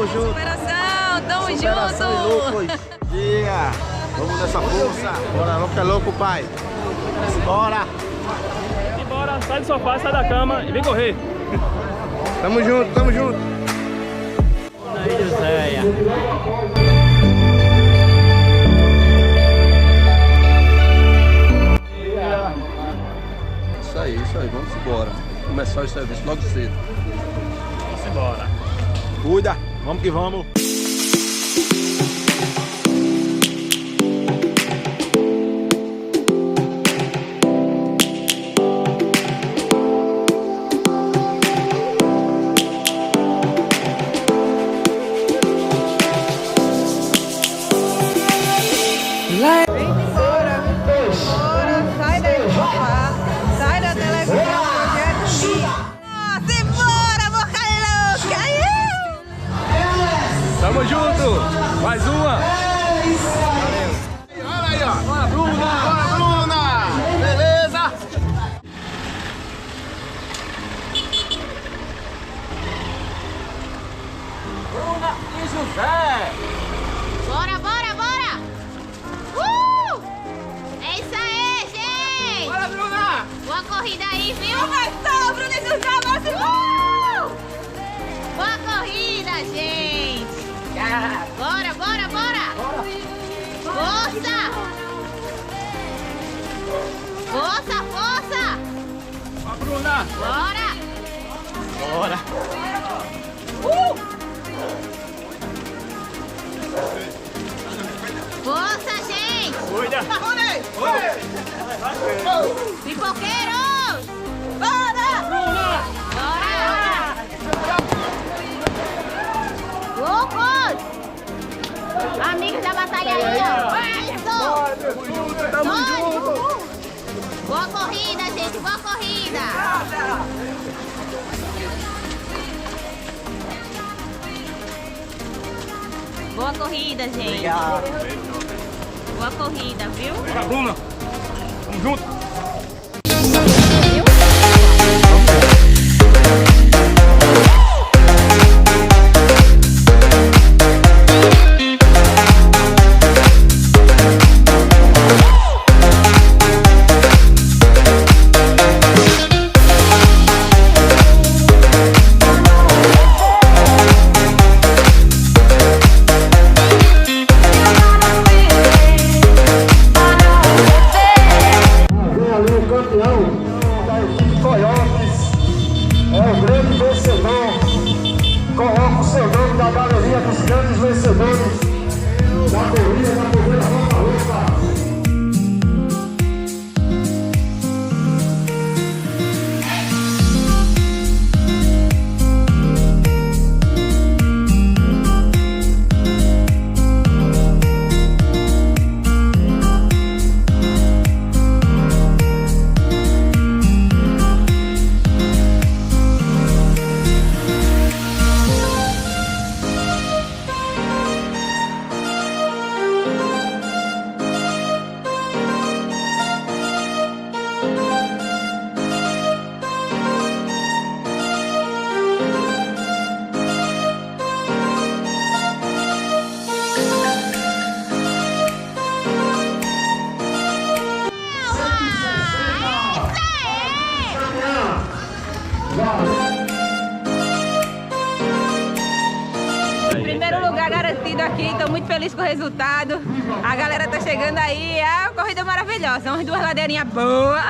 Tamo junto. Superação, tamo Superação junto. E loucos. Dia. Vamos nessa força. Bora, vamos ficar louco, pai. Bora. E bora, sai do sofá, sai da cama e vem correr. Tamo junto, tamo junto. Aí, Joséia. Isso aí, vamos embora. Começar o serviço logo cedo. Vamos embora. Cuida, vamos que vamos. Sai daí do sofá, sai da televisão, projeto. Nossa, embora, boca louca! Tamo junto. Mais uma. Olha aí, ó. Bora, Bruna. Bora, Bruna. Beleza? Bruna e José. Bora, bora, bora! É isso aí, gente! Bora, Bruna. Boa corrida aí, viu? Começou, Bruno e José, vamos Boa corrida, gente! Bora, bora, bora! Força! Força, força! Ó, Bruna. Bora! Bora. Força, gente! Cuida. Pipoqueiros! Bora! Bora! Loucos! Amigos da batalha aí, ó! Isso! Tamo Dois. junto. Boa corrida, gente! Boa corrida! Boa corrida, gente! Boa corrida, viu? Bora, Bruna. Tamo junto. Coloca o seu nome na galeria dos grandes vencedores da corrida da corrida Roca. Primeiro lugar garantido aqui, estou muito feliz com o resultado. A galera tá chegando aí, é uma corrida maravilhosa, umas duas ladeirinhas boas.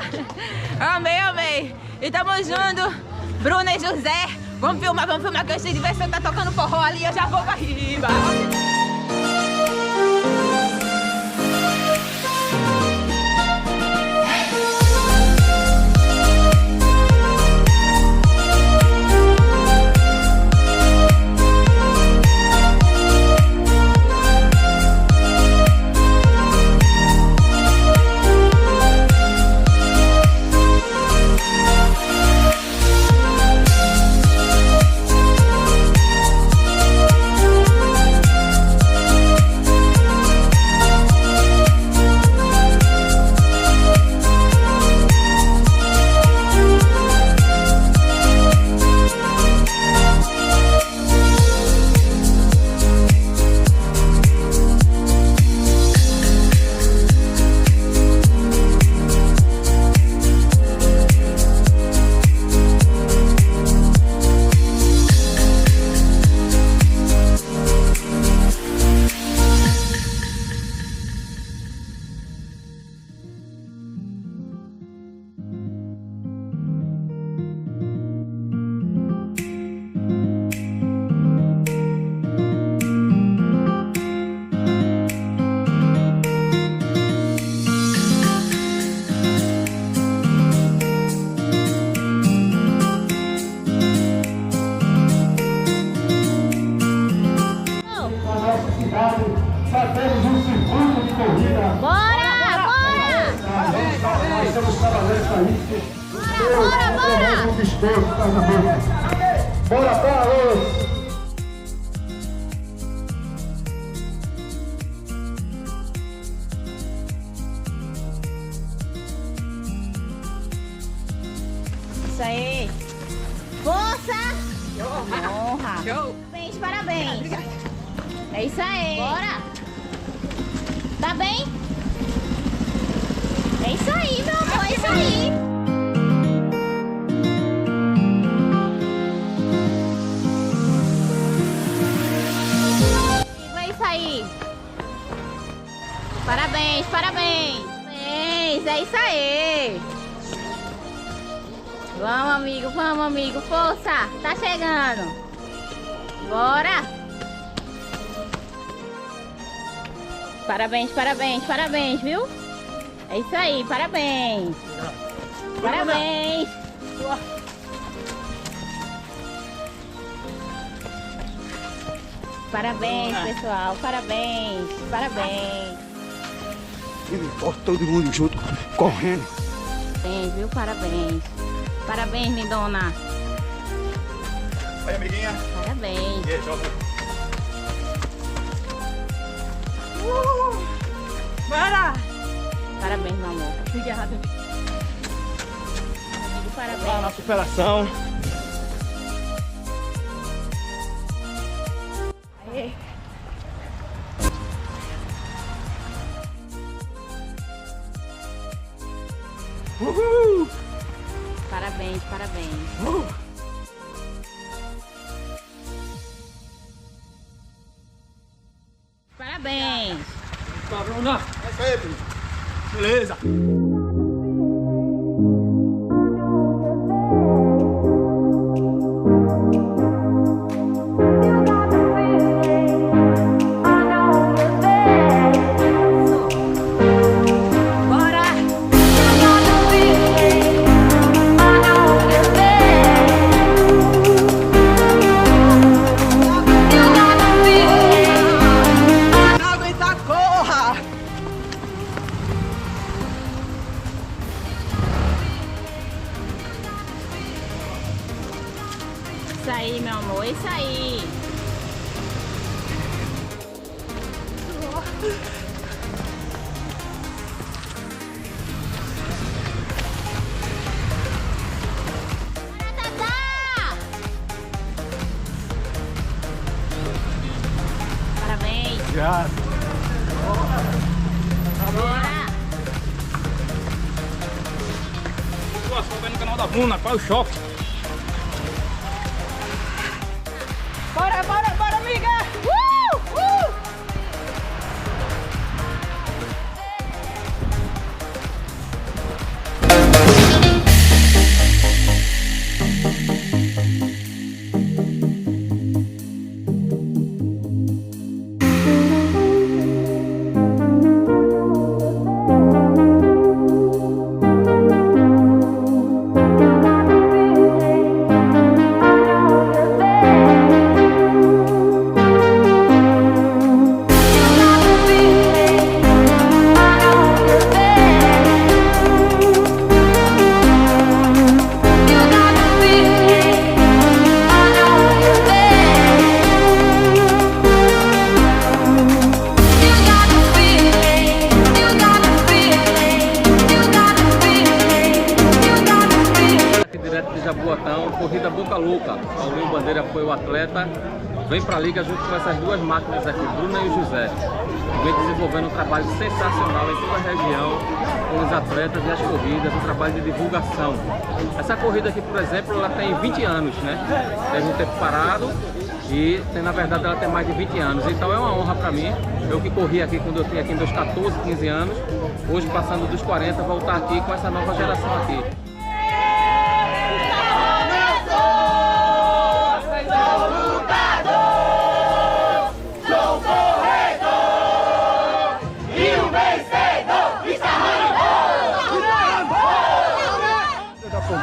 Amei, amei. E tamo junto, Bruna e José. Vamos filmar que essa diversão tá tocando forró ali, eu já vou pra riba. estamos trabalhando para isso. Bora! Um desporto, Pernambuco. Bora, Carlos! Isso aí. Força! Honra! Show! Parabéns, parabéns! É isso aí! Bora! Tá bem? É isso aí, meu amor, é isso aí! É isso aí! Parabéns, parabéns! Parabéns, é isso aí! Vamos amigo, força! Tá chegando! Bora! Parabéns, parabéns, parabéns, viu? É isso aí, parabéns! Parabéns! Parabéns, pessoal! Parabéns! Parabéns! Todo mundo junto, correndo. Parabéns, viu? Parabéns! Parabéns, lindona! Oi, amiguinha. Parabéns! E aí, joga. Bora! Parabéns, meu amor! Obrigada. Parabéns! Na superação. Aê. Uhul! Parabéns, parabéns! Parabéns! Tá, Bruna. É isso aí, filho. Beleza. Isso aí, meu amor, isso aí! Parabéns! Obrigado. Bora! Estou vendo no canal da Bruna, qual é o choque? Bora, bora, bora, amiga! Jaboatão, corrida Boca Louca. Paulinho Bandeira foi o atleta. Vem para a liga junto com essas duas máquinas aqui, Bruna e o José. Vem desenvolvendo um trabalho sensacional em toda a região, com os atletas e as corridas, um trabalho de divulgação. Essa corrida aqui, por exemplo, ela tem 20 anos, né? Teve um tempo parado e, na verdade, ela tem mais de 20 anos. Então é uma honra para mim, eu que corri aqui quando eu tinha aqui meus 14, 15 anos, hoje passando dos 40, voltar aqui com essa nova geração aqui.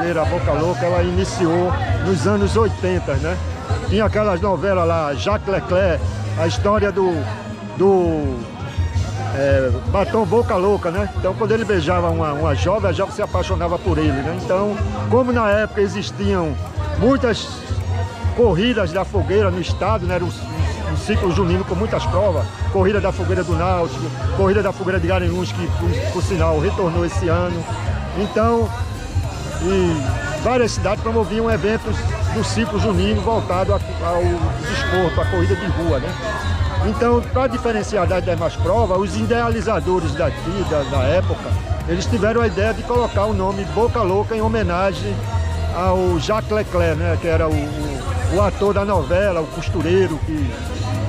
A Boca Louca, ela iniciou nos anos 80, né? Tinha aquelas novelas lá, Jacques Leclerc, a história do batom boca louca, né? Então quando ele beijava uma jovem, a jovem se apaixonava por ele, né? Então, como na época existiam muitas corridas da fogueira no estado, né? Era um ciclo junino com muitas provas, corrida da fogueira do Náutico, corrida da fogueira de Garanhuns, que por sinal retornou esse ano. Então, várias cidades promoviam eventos do ciclo junino voltado ao desporto, à corrida de rua, né? Então, para diferenciar das demais provas, os idealizadores daqui, da época, eles tiveram a ideia de colocar o nome Boca Louca em homenagem ao Jacques Leclerc, né? Que era o ator da novela, o costureiro,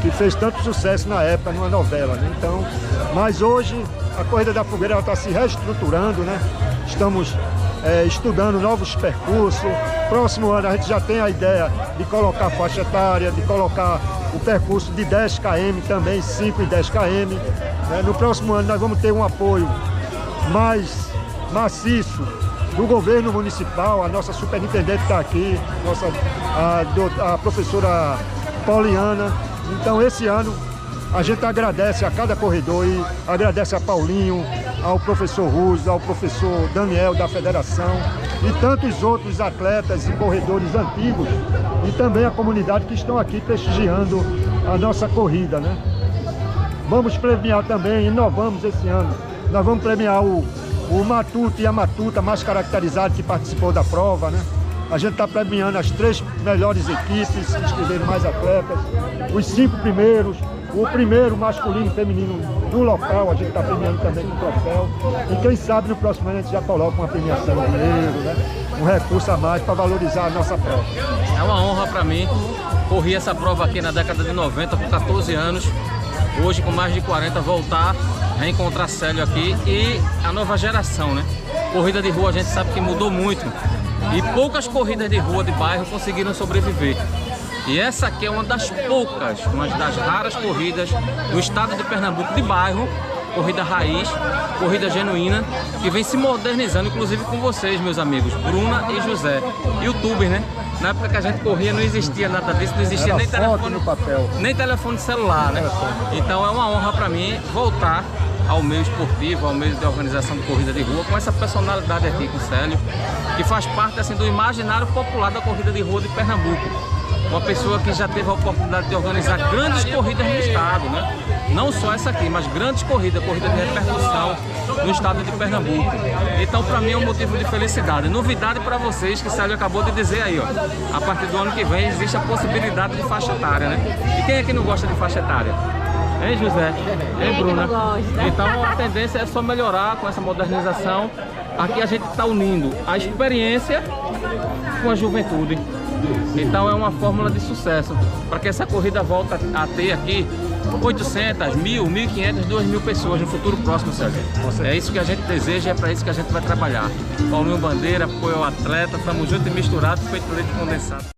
que fez tanto sucesso na época numa novela, né? Então, mas hoje a Corrida da Fogueira está se reestruturando, né? Estamos estudando novos percursos. Próximo ano a gente já tem a ideia de colocar faixa etária, de colocar o percurso de 10 km também, 5 e 10 km. Né? No próximo ano nós vamos ter um apoio mais maciço do governo municipal. A nossa superintendente está aqui, a professora Pauliana. Então esse ano a gente agradece a cada corredor e agradece a Paulinho, ao professor Ruz, ao professor Daniel da federação e tantos outros atletas e corredores antigos e também a comunidade que estão aqui prestigiando a nossa corrida, né? Vamos premiar também, inovamos esse ano, nós vamos premiar o matuto e a matuta mais caracterizado que participou da prova, né? A gente está premiando as 3 melhores equipes, que inscreveram mais atletas, os 5 primeiros, o primeiro masculino e feminino do local, a gente está premiando também com troféu. E quem sabe no próximo ano a gente já coloca uma premiação de dinheiro, né? Um recurso a mais para valorizar a nossa prova. É uma honra para mim. Corri essa prova aqui na década de 90 por 14 anos. Hoje, com mais de 40, voltar, reencontrar Célio aqui e a nova geração, né? Corrida de rua a gente sabe que mudou muito. E poucas corridas de rua de bairro conseguiram sobreviver. E essa aqui é uma das poucas, mas das raras corridas do estado de Pernambuco de bairro, corrida raiz, corrida genuína, que vem se modernizando, inclusive com vocês, meus amigos, Bruna e José. YouTuber, né? Na época que a gente corria não existia nada disso, não existia nem telefone no papel, nem telefone celular, né? Então é uma honra para mim voltar ao meio esportivo, ao meio de organização de corrida de rua, com essa personalidade aqui, com o Célio, que faz parte assim, do imaginário popular da corrida de rua de Pernambuco. Uma pessoa que já teve a oportunidade de organizar grandes corridas no estado, né? Não só essa aqui, mas grandes corridas de repercussão no estado de Pernambuco. Então, para mim, é um motivo de felicidade. Novidade para vocês, que o Célio acabou de dizer aí, ó. A partir do ano que vem, existe a possibilidade de faixa etária, né? E quem é que não gosta de faixa etária? Hein, José? Hein, Bruna? Então, a tendência é só melhorar com essa modernização. Aqui a gente está unindo a experiência com a juventude. Então é uma fórmula de sucesso para que essa corrida volte a ter aqui 800, 1.000, 1.500, 2.000 pessoas no futuro próximo, Sérgio. É isso que a gente deseja, é para isso que a gente vai trabalhar. Paulinho Bandeira, apoio ao atleta, estamos juntos e misturados, feito leite condensado.